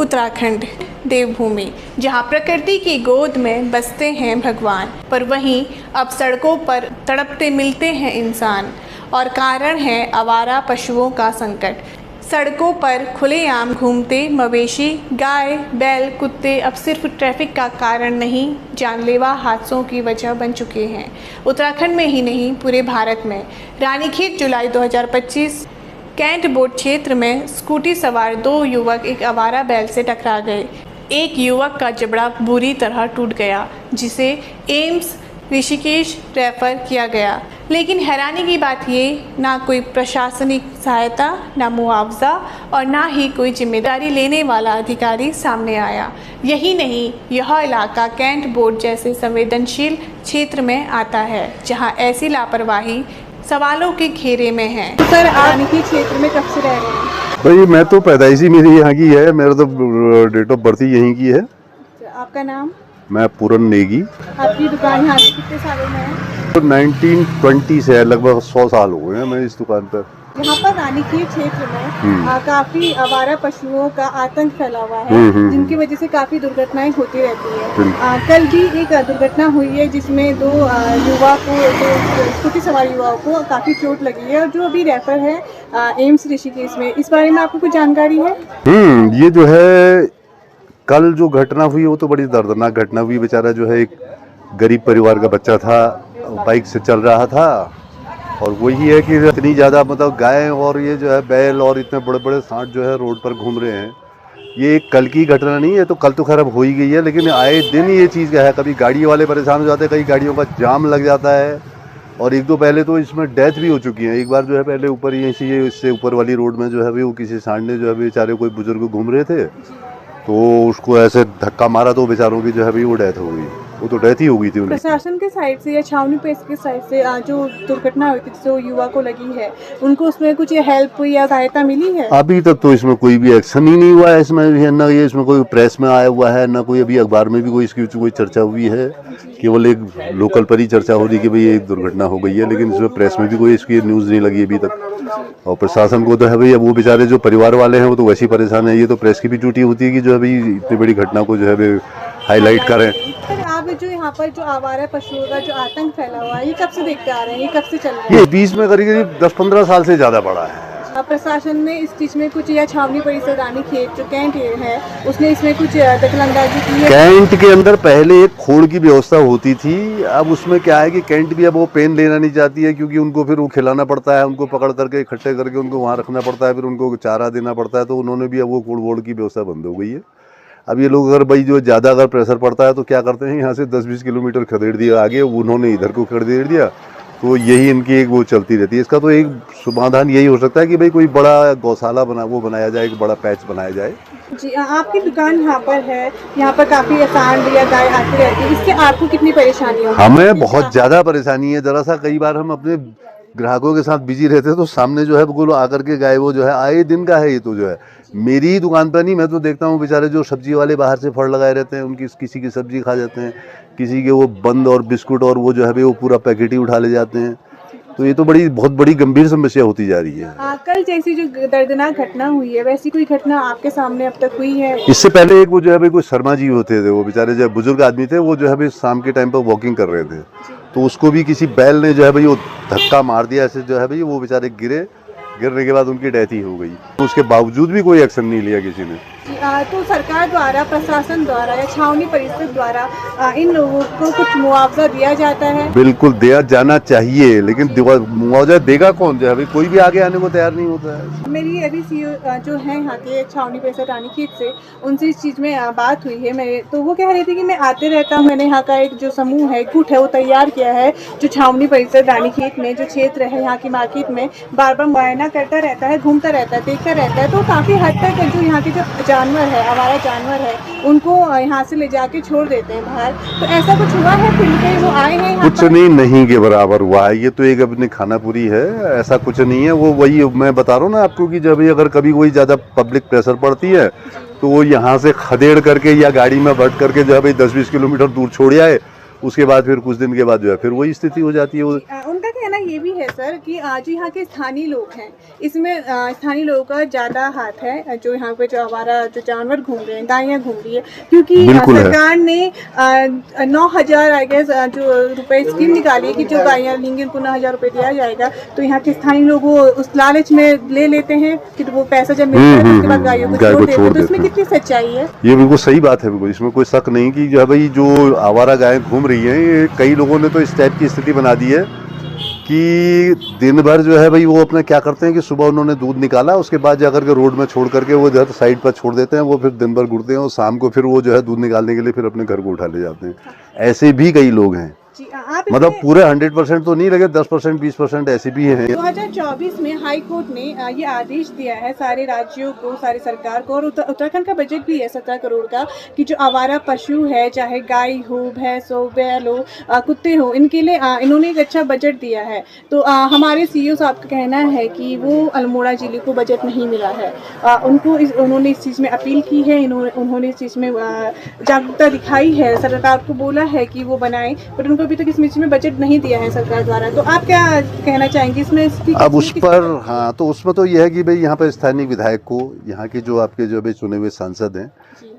उत्तराखंड देवभूमि, जहां प्रकृति की गोद में बसते हैं भगवान, पर वहीं अब सड़कों पर तड़पते मिलते हैं इंसान और कारण है आवारा पशुओं का संकट। सड़कों पर खुलेआम घूमते मवेशी, गाय, बैल, कुत्ते अब सिर्फ ट्रैफिक का कारण नहीं, जानलेवा हादसों की वजह बन चुके हैं। उत्तराखंड में ही नहीं, पूरे भारत में। रानीखेत जुलाई 2025 कैंट बोट क्षेत्र में स्कूटी सवार 2 युवक एक आवारा बैल से टकरा गए। एक युवक का जबड़ा बुरी तरह टूट गया, जिसे एम्स ऋषिकेश रेफर किया गया। लेकिन हैरानी की बात ये, ना कोई प्रशासनिक सहायता, ना मुआवजा और ना ही कोई जिम्मेदारी लेने वाला अधिकारी सामने आया। यही नहीं, यह इलाका कैंट बोट जैसे संवेदनशील क्षेत्र में आता है, जहां ऐसी लापरवाही सवालों के घेरे में है। सर, रानीखेत क्षेत्र में कब से रह रहे हैं? भाई मैं तो पैदाइशी मेरी यहाँ की है, मेरा तो डेट ऑफ बर्थ ही यहीं की है। आपका नाम? मैं पूरन नेगी। आपकी दुकान यहाँ से कितने सालों में है? तो 1920 से है, लगभग 100 साल हो गए हैं मैं इस दुकान पर। यहाँ पर रानीखेत क्षेत्र में काफी आवारा पशुओं का आतंक फैला हुआ है, जिनकी वजह से काफी दुर्घटनाएं होती रहती है। कल भी एक दुर्घटना हुई है जिसमें 2 युवा को, स्कूटी सवार युवाओं को काफी चोट लगी है और जो अभी रेफर है एम्स ऋषिकेश में। इस बारे में आपको कुछ जानकारी है? ये जो है कल जो घटना हुई वो तो बड़ी दर्दनाक घटना हुई। बेचारा जो है एक गरीब परिवार का बच्चा था, बाइक से चल रहा था और वही है कि इतनी ज़्यादा मतलब गाय और ये जो है बैल और इतने बड़े बड़े सांड जो है रोड पर घूम रहे हैं। ये एक कल की घटना नहीं है, तो कल तो खैर हो ही गई है, लेकिन आए दिन ये चीज़ क्या है, कभी गाड़ी वाले परेशान हो जाते हैं, कई गाड़ियों का जाम लग जाता है और एक दो पहले तो इसमें डेथ भी हो चुकी है। एक बार जो है पहले ऊपर ही इससे ऊपर वाली रोड में जो है वो किसी सांड ने जो है बेचारे कोई बुजुर्ग घूम रहे थे तो उसको ऐसे धक्का मारा तो बेचारों की जो है वो डेथ हो गई। वो तो डेथ ही हो गई थी। प्रशासन के साइड से या छावनी प्रेस के साइड से जो दुर्घटना हुई थी, जो युवा को लगी है, उनको उसमें कुछ हेल्प या सहायता मिली है? अभी तक तो इसमें कोई भी एक्शन ही नहीं हुआ है। इसमें ना ये इसमें कोई प्रेस में आया हुआ है, ना कोई अभी अखबार में भी कोई इसकी कोई चर्चा हुई है। केवल एक लोकल पर ही चर्चा हो रही कि भाई एक दुर्घटना हो गई है, लेकिन इसमें प्रेस में भी कोई इसकी न्यूज़ नहीं लगी अभी तक। और प्रशासन को तो है भाई, अब वो बेचारे जो परिवार वाले हैं वो तो वैसे ही परेशान है। ये तो प्रेस की भी ड्यूटी होती है कि जो है भाई इतनी बड़ी घटना को जो है हाईलाइट करें। आप जो यहाँ पर जो आवारा पशुओं का जो आतंक फैला हुआ है, ये कब से देखते आ रहे हैं? ये कब से चल रहा है? ये बीच में करीब 10-15 साल से ज़्यादा बड़ा है। प्रशासन ने इस चीज में कुछ, या छावनी परिसर रानीखेत जो कैंट है उसने इसमें कुछ दखलंदाजी की है? कैंट के अंदर पहले एक खोड़ की व्यवस्था होती थी। अब उसमें क्या है कि कैंट भी अब वो पेन लेना नहीं चाहती है, क्योंकि उनको फिर वो खिलाना पड़ता है, उनको पकड़ करके इकट्ठे करके उनको वहाँ रखना पड़ता है, फिर उनको चारा देना पड़ता है। तो उन्होंने भी अब वो खोड़ वोड़ की व्यवस्था बंद हो गई है। अब ये लोग अगर भाई जो ज़्यादा अगर प्रेशर पड़ता है तो क्या करते हैं, यहाँ से 10-20 किलोमीटर खदेड़ दिया आगे, उन्होंने इधर को खदेड़ दिया। तो यही इनकी एक वो चलती रहती है। इसका तो एक समाधान यही हो सकता है कि भाई कोई बड़ा गौशाला बनाया जाए, एक बड़ा पैच बनाया जाए। जी, आपकी दुकान यहाँ पर है, यहाँ पर काफ़ी सांड या गाय आती रहती है, इससे आपको कितनी परेशानी होती है? हमें बहुत ज़्यादा परेशानी है। ज़रा सा कई बार हम अपने ग्राहकों के साथ बिजी रहते हैं तो सामने जो है बिल्कुल आकर के गाय वो जो है आए दिन का है। ये तो जो है मेरी दुकान पर नहीं, मैं तो देखता हूँ बेचारे जो सब्जी वाले बाहर से फड़ लगाए रहते हैं, उनकी किसी की सब्जी खा जाते हैं, किसी के वो बंद और बिस्कुट और वो जो है वो पूरा पैकेट ही उठा ले जाते हैं। तो ये तो बहुत बड़ी गंभीर समस्या होती जा रही है। कल जैसी जो दर्दनाक घटना हुई है, वैसी कोई घटना आपके सामने अब तक हुई है? इससे पहले एक वो जो है भाई कोई शर्मा जी होते थे, वो बेचारे जो बुजुर्ग आदमी थे, वो जो है भाई शाम के टाइम पर वॉकिंग कर रहे थे, तो उसको भी किसी बैल ने जो है भाई वो धक्का मार दिया ऐसे, जो है भाई वो बेचारे गिरने के बाद उनकी डेथ ही हो गई। उसके बावजूद भी कोई एक्शन नहीं लिया किसी ने। तो सरकार द्वारा, प्रशासन द्वारा या छावनी परिषद द्वारा इन लोगों को कुछ मुआवजा दिया जाता है? बिल्कुल दिया जाना चाहिए, लेकिन मुआवजा देगा कौन? जो है भाई कोई भी आगे आने को तैयार नहीं होता है। मेरी अभी सीओ जो है यहाँ के छावनी परिसर रानीखेत से, उनसे इस चीज़ में बात हुई है मेरे, तो वो कह रही थी कि मैं आते रहता हूँ, मैंने यहाँ का एक जो समूह है, गुट है, वो तैयार किया है, जो छावनी परिसर रानीखेत में जो क्षेत्र है यहाँ की मार्केट में बार बार मुआयना करता रहता है, घूमता रहता है, देखता रहता है। तो काफ़ी हद तक जो यहाँ के जो जानवर है, आवारा जानवर है, उनको यहाँ से ले जाके छोड़ देते हैं बाहर। तो ऐसा कुछ हुआ है? फिर कहीं वो आए हैं? कुछ नहीं के बराबर हुआ है। ये तो एक अपनी खानापुरी है, ऐसा कुछ नहीं है। वो वही मैं बता रहा हूँ ना आपको कि जब अगर कभी कोई ज़्यादा पब्लिक प्रेशर पड़ती है तो वो यहाँ से खदेड़ करके या गाड़ी में बैठ करके जो है भाई 10-20 किलोमीटर दूर छोड़ आए, उसके बाद फिर कुछ दिन के बाद जो है फिर वही स्थिति हो जाती है। उनका कहना ये भी है सर कि आज यहाँ के स्थानीय लोग हैं, इसमें स्थानीय लोगों का ज़्यादा हाथ है, जो यहाँ पे जो हमारा जो जानवर घूम रहे हैं, गायें घूम रही है, क्योंकि बिल्कुल है। सरकार ने 9,000 आई गेस जो रुपए स्कीम निकाली है कि जो गायें लेंगी उनको 9,000 रुपए दिया जाएगा। तो यहाँ के स्थानीय लोग वो उस लालच में ले लेते हैं कि वो पैसा जब मिलता है तो उसके बाद गायों को गाय को छोड़ देते हैं। छोड़ तो इसमें देते कितनी सच्चाई है? ये बिल्कुल सही बात है, बिल्कुल इसमें कोई शक नहीं कि जो है भाई जो आवारा गायें घूम रही हैं, ये कई लोगों ने तो इस टाइप की स्थिति बना दी है कि दिन भर जो है भाई वो अपना क्या करते हैं कि सुबह उन्होंने दूध निकाला, उसके बाद जाकर के रोड में छोड़ करके वो जो है साइड पर छोड़ देते हैं, वो फिर दिन भर घूरते हैं और शाम को फिर वो जो है दूध निकालने के लिए फिर अपने घर को उठा ले जाते हैं। ऐसे भी कई लोग हैं, मतलब पूरे 100% तो नहीं लगे, 10% 20% ऐसे भी हैं। 2024 में हाई कोर्ट ने ये आदेश दिया है सारे राज्यों को, सारी सरकार को, और उत्तराखंड का बजट भी है 17 करोड़ का, कि जो आवारा पशु है, चाहे गाय हो, भैंस हो, बैल हो, कुत्ते हो, इनके लिए इन्होंने एक अच्छा बजट दिया है। तो हमारे सीईओ साहब का कहना है कि वो अल्मोड़ा जिले को बजट नहीं मिला है। उन्होंने इस चीज़ में अपील की है, उन्होंने इस चीज़ में जागरूकता दिखाई है, सरकार को बोला है कि वो बनाए, पर उनको अभी तक इस चीज में बजट नहीं दिया है सरकार द्वारा। तो आप क्या कहना चाहेंगे इसमें? अब उस पर हाँ, तो उसमें तो यह है कि भाई यहाँ पर स्थानीय विधायक को, यहाँ के जो आपके जो अभी चुने हुए सांसद हैं,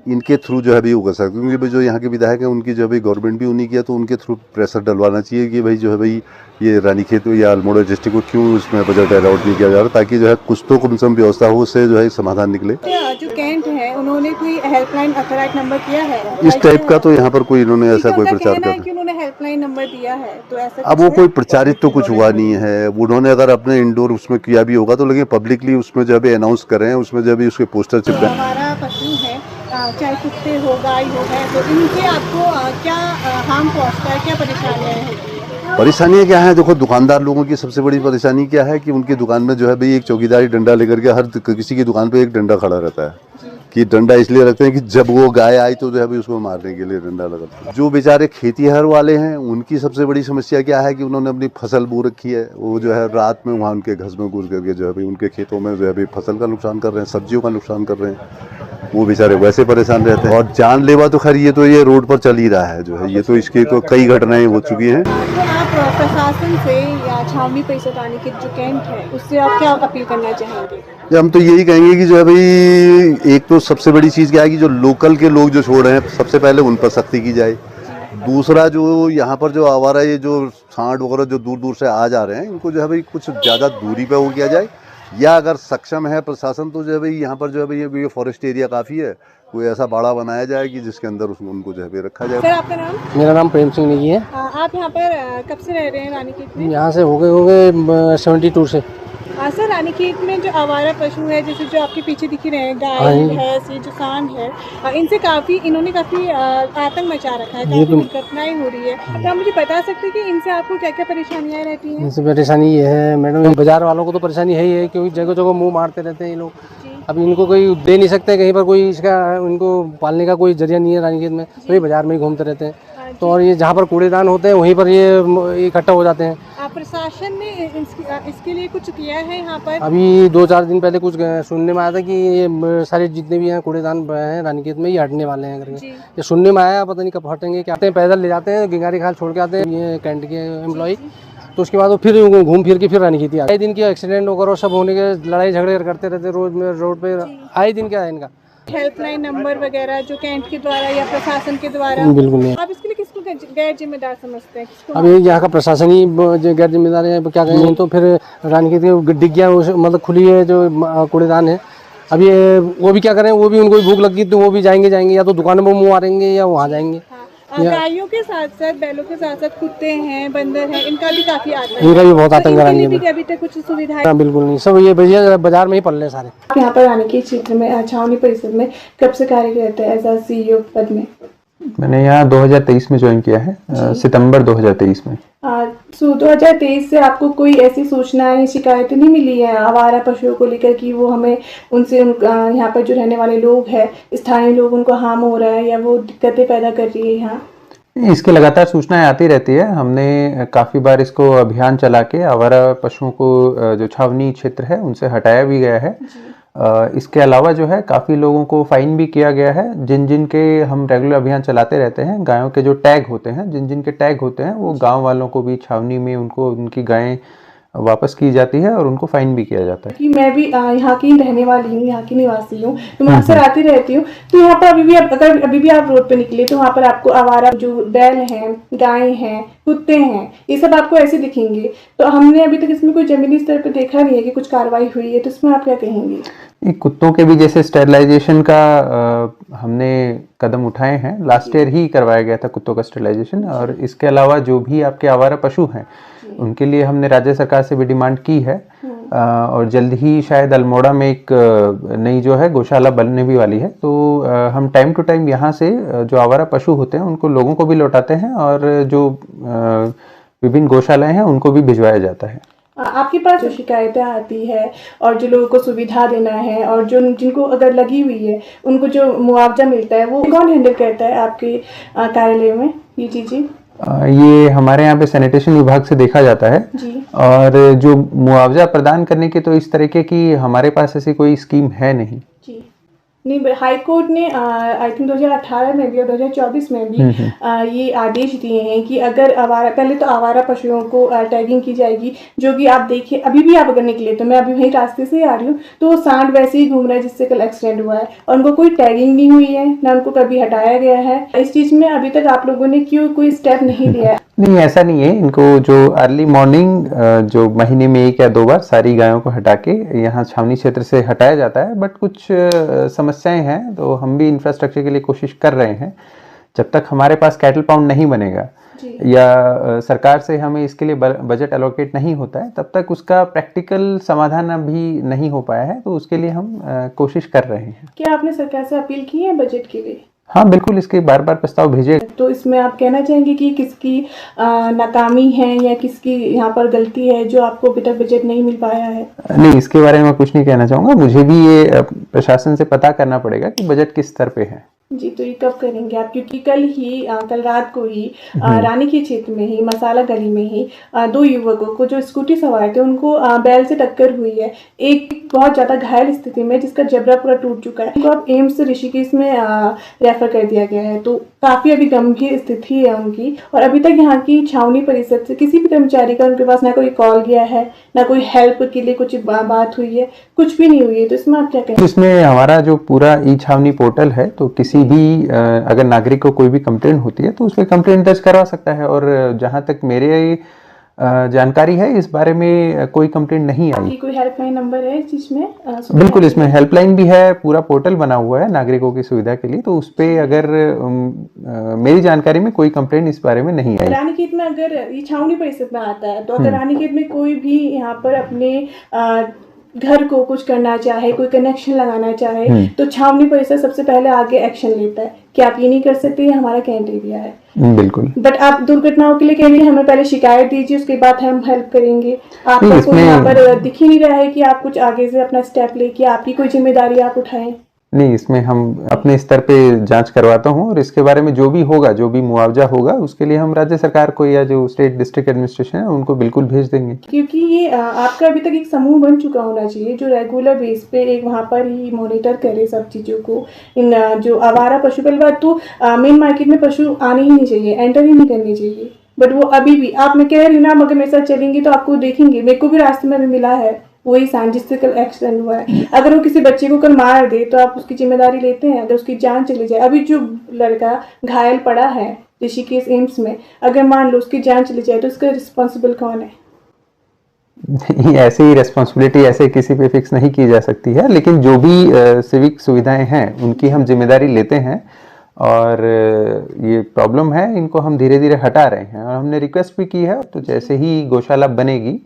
इनके थ्रू जो है भी वो कर सकते, क्योंकि भाई जो यहाँ के विधायक हैं उनकी जो है गवर्नमेंट भी उन्हीं की है, तो उनके थ्रू प्रेशर डलवाना चाहिए कि भाई जो है भाई ये रानीखेत या अल्मोड़ा डिस्ट्रिक्ट को क्यों इसमें बजट अलॉट नहीं किया जा रहा, ताकि जो है कुछ तो कम से कम व्यवस्था हो, उससे जो है समाधान निकले। जो कैंट है उन्होंने कोई हेल्पलाइन अथॉराइज नंबर किया है इस टाइप का? तो यहाँ पर कोई इन्होंने ऐसा कोई प्रचार कर, उन्होंने हेल्पलाइन नंबर दिया है, तो ऐसा अब वो कोई प्रचारित तो कुछ हुआ नहीं है। उन्होंने अगर अपने इंडोर उसमें किया भी होगा तो लेकिन पब्लिकली उसमें जब अनाउंस करें, उसमें जब उसके पोस्टर चिपकाएं। हमारा पशु है, चाहे कुत्ते हो, गाय हो, भैंस हो, इनसे आपको क्या हार्म पहुंचता है, क्या परेशानियां होती है? परेशानियाँ क्या है? देखो, दुकानदार लोगों की सबसे बड़ी परेशानी क्या है कि उनकी दुकान में जो है भाई एक चौकीदारी डंडा लेकर के, हर किसी की दुकान पे एक डंडा खड़ा रहता है कि डंडा इसलिए रखते हैं कि जब वो गाय आई तो जो है भाई उसको मारने के लिए डंडा लगाते हैं। जो बेचारे खेतीहर वाले हैं उनकी सबसे बड़ी समस्या क्या है कि उन्होंने अपनी फसल बो रखी है, वो जो है रात में वहाँ उनके घर में घुस करके जो है भाई उनके खेतों में जो है भाई फसल का नुकसान कर रहे हैं, सब्जियों का नुकसान कर रहे हैं, वो बेचारे वैसे परेशान रहते हैं। और जानलेवा तो खैर ये रोड पर चल ही रहा है जो है, ये तो इसकी तो कई घटनाएं हो चुकी हैं। तो आप प्रशासन से या छावनी परिषद आने के जो कैंट है उससे आप क्या अपील करना चाहेंगे? हम तो यही कहेंगे कि जो है भाई एक तो सबसे बड़ी चीज़ क्या है कि जो लोकल के लोग जो छोड़ रहे हैं सबसे पहले उन पर सख्ती की जाए। दूसरा, जो यहाँ पर जो आवारा ये जो सांड वगैरह जो दूर दूर से आ जा रहे हैं, इनको जो है भाई कुछ ज़्यादा दूरी पे वो किया जाए, या अगर सक्षम है प्रशासन तो जो है भाई यहाँ पर जो है भाई ये फॉरेस्ट एरिया काफ़ी है, कोई ऐसा बाड़ा बनाया जाए कि जिसके अंदर उनको जो है रखा जाए। सर, आपका नाम? मेरा नाम प्रेम सिंह नेगी है। आप यहाँ पर कब से रह रहे हैं रानीखेत में? यहाँ से हो गए 72 से। सर, रानीखेत में जो आवारा पशु है, जैसे जो आपके पीछे दिख रहे हैं, गाय, भैंस, ये जो सांड है, इनसे इन्होंने काफ़ी आतंक मचा रखा है, काफ़ी दुर्घटनाएं हो रही है। तो आप मुझे बता सकते हैं कि इनसे आपको क्या क्या परेशानियाँ रहती हैं? इनसे परेशानी ये है मैडम, बाजार वालों को तो परेशानी है ही है, क्योंकि जगह जगह मुंह मारते रहते हैं ये लोग। अभी इनको कोई दे नहीं सकते, कहीं पर कोई इसका इनको पालने का कोई जरिया नहीं है रानीखेत में, तो ये बाजार में ही घूमते रहते हैं। तो और ये जहाँ पर कूड़ेदान होते हैं वहीं पर ये इकट्ठा हो जाते हैं। प्रशासन ने इसके लिए कुछ किया है यहाँ पर? अभी 2-4 दिन पहले कुछ सुनने में आया था कि ये सारे जितने भी हैं कूड़ेदान हैं रानीखेत में, ये हटने वाले हैं करके। ये सुनने में आया, पता नहीं कब हटेंगे। क्या आते हैं, पैदल ले जाते हैं, गिंगारी खाल छोड़ के आते हैं ये कैंट के एम्प्लॉय, तो उसके बाद वो फिर घूम फिर के फिर रानीखेत आए दिन के एक्सीडेंट वगैरह सब होने के, लड़ाई झगड़े करते रहते रोज में रोड पे, आए दिन क्या है इनका। हेल्पलाइन नंबर वगैरह जो कैंट के द्वारा या प्रशासन के द्वारा? बिल्कुल नहीं। आप इसके लिए किसको गैर जिम्मेदार समझते हैं? अब यहाँ का प्रशासन ही गैर जिम्मेदार है, क्या कहें। तो फिर रानीखेत की डिग्गियाँ मतलब खुली है जो कूड़ेदान है, अब ये वो भी क्या करें, वो भी उनको भूख लगी तो वो भी जाएंगे या तो दुकानों में मुँह मारेंगे या वहाँ जाएंगे। गायों के साथ साथ बैलों के साथ साथ कुत्ते हैं, बंदर हैं, इनका भी काफी आतंक है। इनका भी बहुत आतंक है रानीखेत में। अभी तक कुछ सुविधाएं? बिल्कुल नहीं, सब ये भैया बाजार में ही पल रहे सारे। आप यहाँ पर रानीखेत क्षेत्र में छावनी परिषद में कब से कार्य करते हैं एज अ सीईओ पद में? मैंने यहाँ 2023 में ज्वाइन किया है, सितंबर 2023 में। 2023 से आपको कोई ऐसी सूचनाएं, शिकायतें नहीं मिली है आवारा पशुओं को लेकर कि वो हमें उनसे यहाँ पर जो रहने वाले लोग हैं, स्थानीय लोग, उनको हार्म हो रहा है या वो दिक्कतें पैदा कर रही है यहाँ? इसकी लगातार सूचनाएं आती रहती है। हमने काफ़ी बार इसको अभियान चला के आवारा पशुओं को जो छावनी क्षेत्र है उनसे हटाया भी गया है। इसके अलावा जो है काफ़ी लोगों को फाइन भी किया गया है, जिन जिन के हम रेगुलर अभियान चलाते रहते हैं। गायों के जो टैग होते हैं, जिन जिन के टैग होते हैं, वो गांव वालों को भी छावनी में उनको उनकी गायें वापस की जाती है और उनको फाइन भी किया जाता है। कि मैं भी यहाँ की रहने वाली हूँ, यहाँ की निवासी हूँ, तो मैं अक्सर आती रहती हूँ। तो यहाँ पर अभी भी आप रोड पे निकले तो वहाँ पर आपको आवारा जो बैल हैं, गायें हैं, कुत्ते हैं, ये सब आपको ऐसे दिखेंगे। तो हमने अभी तक इसमें कोई जमीनी स्तर पर देखा नहीं है कि कुछ कार्रवाई हुई है, तो इसमें आप क्या कहेंगे? कुत्तों के भी जैसे स्टेरिलाइजेशन का हमने कदम उठाए हैं। लास्ट ईयर ही करवाया गया था कुत्तों का स्टेरिलाइजेशन, और इसके अलावा जो भी आपके आवारा पशु हैं उनके लिए हमने राज्य सरकार से भी डिमांड की है। और जल्द ही शायद अल्मोड़ा में एक नई जो है गौशाला बनने भी वाली है। तो हम टाइम टू टाइम यहाँ से जो आवारा पशु होते हैं उनको लोगों को भी लौटाते हैं, और जो विभिन्न गौशालाएं हैं उनको भी भिजवाया जाता है। आपके पास जो शिकायतें आती है और जो लोगों को सुविधा देना है और जो जिनको अगर लगी हुई है उनको जो मुआवजा मिलता है वो कौन हैंडल करता है आपके कार्यालय में ये चीज़ें? ये हमारे यहाँ पे सैनिटेशन विभाग से देखा जाता है जी। और जो मुआवजा प्रदान करने की तो इस तरीके की हमारे पास ऐसी कोई स्कीम है नहीं। जी नहीं, हाई कोर्ट ने आई थिंक 2018 में भी और 2024 में भी ये आदेश दिए हैं कि अगर पहले तो आवारा पशुओं को टैगिंग की जाएगी, जो कि आप देखिए अभी भी आप अगर निकले तो मैं अभी वही रास्ते से आ रही हूँ तो वो सांड वैसे ही घूम रहा है जिससे कल एक्सीडेंट हुआ है, और उनको कोई टैगिंग नहीं हुई है, ना उनको कभी हटाया गया है। इस चीज़ में अभी तक आप लोगों ने क्यों कोई स्टेप नहीं लिया है? नहीं, ऐसा नहीं है। इनको जो अर्ली मॉर्निंग जो महीने में 1 या 2 बार सारी गायों को हटा के यहाँ छावनी क्षेत्र से हटाया जाता है, बट कुछ समस्याएं हैं तो हम भी इंफ्रास्ट्रक्चर के लिए कोशिश कर रहे हैं। जब तक हमारे पास कैटल पाउंड नहीं बनेगा या सरकार से हमें इसके लिए बजट एलोकेट नहीं होता है, तब तक उसका प्रैक्टिकल समाधान अभी नहीं हो पाया है। तो उसके लिए हम कोशिश कर रहे हैं। क्या आपने सरकार से अपील की है बजट के लिए? हाँ बिल्कुल, इसके बार बार प्रस्ताव भेजे। तो इसमें आप कहना चाहेंगे कि किसकी नाकामी है या किसकी यहाँ पर गलती है जो आपको अभी तक बजट नहीं मिल पाया है? नहीं, इसके बारे में कुछ नहीं कहना चाहूँगा। मुझे भी ये प्रशासन से पता करना पड़ेगा कि बजट किस स्तर पे है। जी, तो ये कब करेंगे आप? क्योंकि कल रात को ही रानी के क्षेत्र में ही मसाला गली में ही 2 युवकों को जो स्कूटी सवार थे उनको बैल से टक्कर हुई है। एक बहुत ज़्यादा घायल स्थिति में जिसका जबड़ा पूरा टूट चुका है, उनको अब एम्स ऋषिकेश में रेफर कर दिया गया है। तो काफ़ी अभी गंभीर स्थिति है उनकी, और अभी तक यहाँ की छावनी परिषद से किसी भी कर्मचारी का उनके पास ना कोई कॉल गया है, ना कोई हेल्प के लिए कुछ बात हुई है, कुछ भी नहीं हुई है। तो इसमें आप क्या कहेंगे? इसमें हमारा जो पूरा ई छावनी पोर्टल है, तो किसी भी अगर नागरिक को कोई भी कंप्लेंट होती है तो उस पर कंप्लेंट दर्ज करवा सकता है। और जहां तक मेरे जानकारी है इस बारे में कोई कंप्लेंट नहीं आई। कोई हेल्पलाइन नंबर है जिसमें? बिल्कुल, इसमें हेल्पलाइन भी है, पूरा पोर्टल बना हुआ है नागरिकों की सुविधा के लिए। तो उस पे अगर मेरी जानकारी में कोई कंप्लेंट इस बारे में नहीं आई। रानीखेत में अगर ये छावनी परिषद में आता है तो अगर रानीखेत में कोई भी यहाँ पर अपने घर को कुछ करना चाहे, कोई कनेक्शन लगाना चाहे, तो छावनी परिषद सबसे पहले आगे एक्शन लेता है कि आप ये नहीं कर सकते, ये हमारा क्राइटेरिया है। बिल्कुल। बट आप दुर्घटनाओं के लिए कह रही है हमें पहले शिकायत दीजिए, उसके बाद हम हेल्प करेंगे। आपका कोई यहाँ पर दिख ही नहीं रहा है कि आप कुछ आगे से अपना स्टेप लेके आपकी कोई जिम्मेदारी आप उठाएं। नहीं, इसमें हम अपने स्तर पे जांच करवाता हूँ, और इसके बारे में जो भी होगा, जो भी मुआवजा होगा, उसके लिए हम राज्य सरकार को या जो स्टेट डिस्ट्रिक्ट एडमिनिस्ट्रेशन है उनको बिल्कुल भेज देंगे। क्योंकि ये आपका अभी तक एक समूह बन चुका होना चाहिए जो रेगुलर बेस पे एक वहाँ पर ही मॉनिटर करे सब चीज़ों को। इन जो आवारा पशु पहली तो मेन मार्केट में पशु आने ही नहीं चाहिए, एंटर ही नहीं करनी चाहिए, बट वो अभी भी आप मैं कह रही ना, मगर मेरे साथ चलेंगे तो आपको देखेंगे। मेरे को भी रास्ते में भी मिला है वही सांड जिससे कल एक्सीडेंट हुआ है। अगर वो किसी बच्चे को कल मार दे तो आप उसकी जिम्मेदारी लेते हैं? अगर उसकी जान चली जाए, अभी जो लड़का घायल पड़ा है ऋषिकेश एम्स में, अगर मान लो उसकी जान चली जाए तो उसका रिस्पॉन्सिबल कौन है? ऐसे ही रिस्पॉन्सिबिलिटी ऐसे किसी पे फिक्स नहीं की जा सकती है, लेकिन जो भी सिविक सुविधाएं हैं उनकी हम जिम्मेदारी लेते हैं, और ये प्रॉब्लम है इनको हम धीरे धीरे हटा रहे हैं। और हमने रिक्वेस्ट भी की है, तो जैसे ही गौशाला बनेगी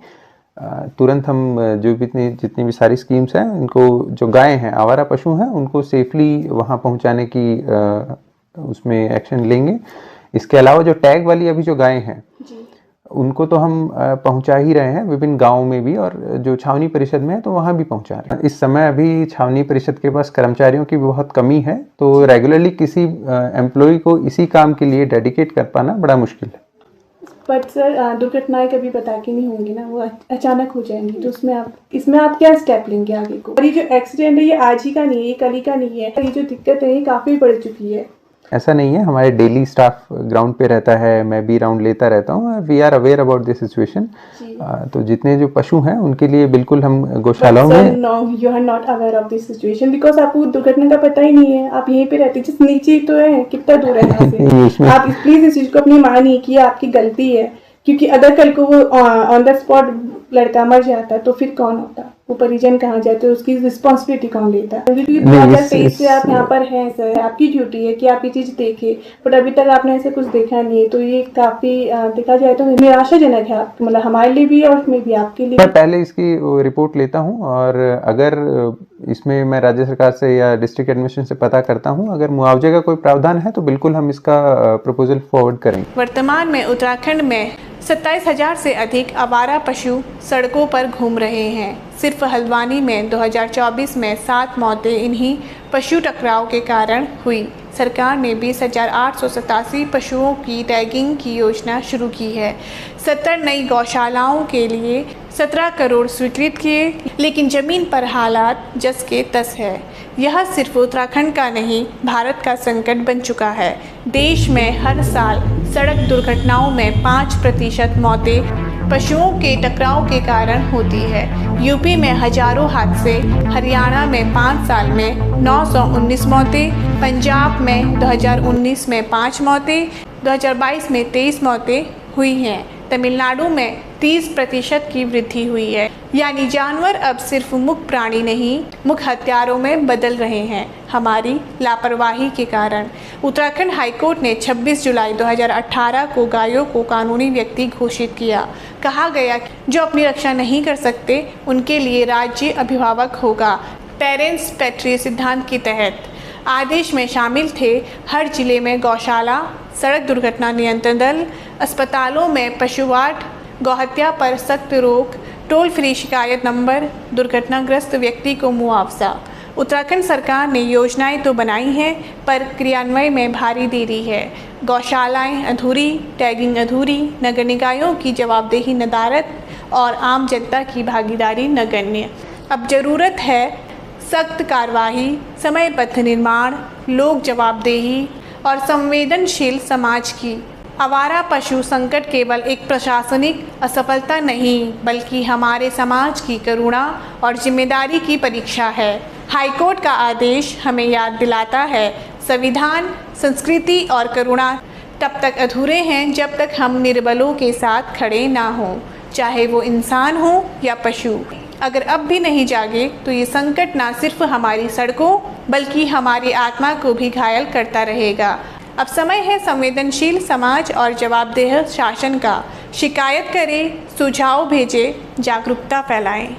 तुरंत हम जो भी जितनी भी सारी स्कीम्स हैं, इनको जो गायें हैं, आवारा पशु हैं, उनको सेफली वहाँ पहुँचाने की उसमें एक्शन लेंगे। इसके अलावा जो टैग वाली अभी जो गायें हैं उनको तो हम पहुंचा ही रहे हैं विभिन्न गांवों में भी, और जो छावनी परिषद में है तो वहां भी पहुंचा रहे हैं। इस समय अभी छावनी परिषद के पास कर्मचारियों की बहुत कमी है, तो रेगुलरली किसी एम्प्लॉय को इसी काम के लिए डेडिकेट कर पाना बड़ा मुश्किल है। बट सर दुर्घटनाएं कभी बता के नहीं होंगी ना, वो अचानक हो जाएंगी, तो इसमें आप क्या स्टेप लेंगे आगे को? और ये जो एक्सीडेंट है ये आज ही का नहीं है, ये कल ही का नहीं है। ये जो दिक्कत है ये काफ़ी बढ़ चुकी है, ऐसा नहीं है, हमारे डेली स्टाफ ग्राउंड पे रहता है, मैं भी राउंड लेता रहता हूँ। We are aware about this situation. तो जितने जो पशु हैं उनके लिए बिल्कुल हम गौशालाओं में। No, you are not aware of this situation because आपको दुर्घटना का पता ही नहीं है। आप यहीं पे रहते, जिस नीचे ही तो है, कितना दूर है यहाँ से। आप प्लीज इस चीज को अपनी मानिए कि आपकी गलती है, क्योंकि अगर कल को वो ऑन द स्पॉट लड़का मर जाता तो फिर कौन होता, वो परिजन कहाँ जाते, उसकी रिस्पॉन्सिबिलिटी कौन लेता। 2023 से आप यहाँ पर हैं सर, आपकी ड्यूटी है कि आप ये चीज देखें, बट अभी तक आपने ऐसे कुछ देखा नहीं है। तो ये काफी देखा जाए तो निराशाजनक है, मतलब हमारे लिए भी और मे भी आपके लिए। मैं पहले इसकी रिपोर्ट लेता हूँ और अगर इसमें मैं राज्य सरकार से या डिस्ट्रिक्ट एडमिनिस्ट्रेशन से पता करता हूँ, अगर मुआवजे का कोई प्रावधान है तो बिल्कुल हम इसका प्रपोजल फॉरवर्ड करेंगे। वर्तमान में उत्तराखंड में 27,000 से अधिक आवारा पशु सड़कों पर घूम रहे हैं। सिर्फ हल्द्वानी में 2024 में 7 मौतें इन्हीं पशु टकराव के कारण हुई। सरकार ने 20,887 पशुओं की टैगिंग की योजना शुरू की है। 70 नई गौशालाओं के लिए 17 करोड़ स्वीकृत किए, लेकिन ज़मीन पर हालात जस के तस है। यह सिर्फ उत्तराखंड का नहीं, भारत का संकट बन चुका है। देश में हर साल सड़क दुर्घटनाओं में 5% मौतें पशुओं के टकराव के कारण होती है। यूपी में हजारों हादसे, हरियाणा में 5 साल में 919 मौतें, पंजाब में 2019 में 5 मौतें, 2022 में 23 मौतें हुई हैं। तमिलनाडु में 30% की वृद्धि हुई है। यानी जानवर अब सिर्फ मुख्य प्राणी नहीं, मुख्य हत्यारों में बदल रहे हैं, हमारी लापरवाही के कारण। उत्तराखंड हाईकोर्ट ने 26 जुलाई 2018 को गायों को कानूनी व्यक्ति घोषित किया। कहा गया कि जो अपनी रक्षा नहीं कर सकते उनके लिए राज्य अभिभावक होगा। पेरेंट्स पैट्री सिद्धांत के तहत आदेश में शामिल थे हर जिले में गौशाला, सड़क दुर्घटना नियंत्रण दल, अस्पतालों में पशुवाट, गौहत्या पर सख्त रोक, टोल फ्री शिकायत नंबर, दुर्घटनाग्रस्त व्यक्ति को मुआवजा। उत्तराखंड सरकार ने योजनाएं तो बनाई हैं, पर क्रियान्वयन में भारी देरी है। गौशालाएं अधूरी, टैगिंग अधूरी, नगर निकायों की जवाबदेही नदारद और आम जनता की भागीदारी नगण्य। अब ज़रूरत है सख्त कार्रवाई, समयबद्ध निर्माण, लोक जवाबदेही और संवेदनशील समाज की। आवारा पशु संकट केवल एक प्रशासनिक असफलता नहीं, बल्कि हमारे समाज की करुणा और जिम्मेदारी की परीक्षा है। हाईकोर्ट का आदेश हमें याद दिलाता है, संविधान, संस्कृति और करुणा तब तक अधूरे हैं जब तक हम निर्बलों के साथ खड़े ना हों, चाहे वो इंसान हो या पशु। अगर अब भी नहीं जागे तो ये संकट ना सिर्फ हमारी सड़कों बल्कि हमारी आत्मा को भी घायल करता रहेगा। अब समय है संवेदनशील समाज और जवाबदेह शासन का। शिकायत करें, सुझाव भेजें, जागरूकता फैलाएं।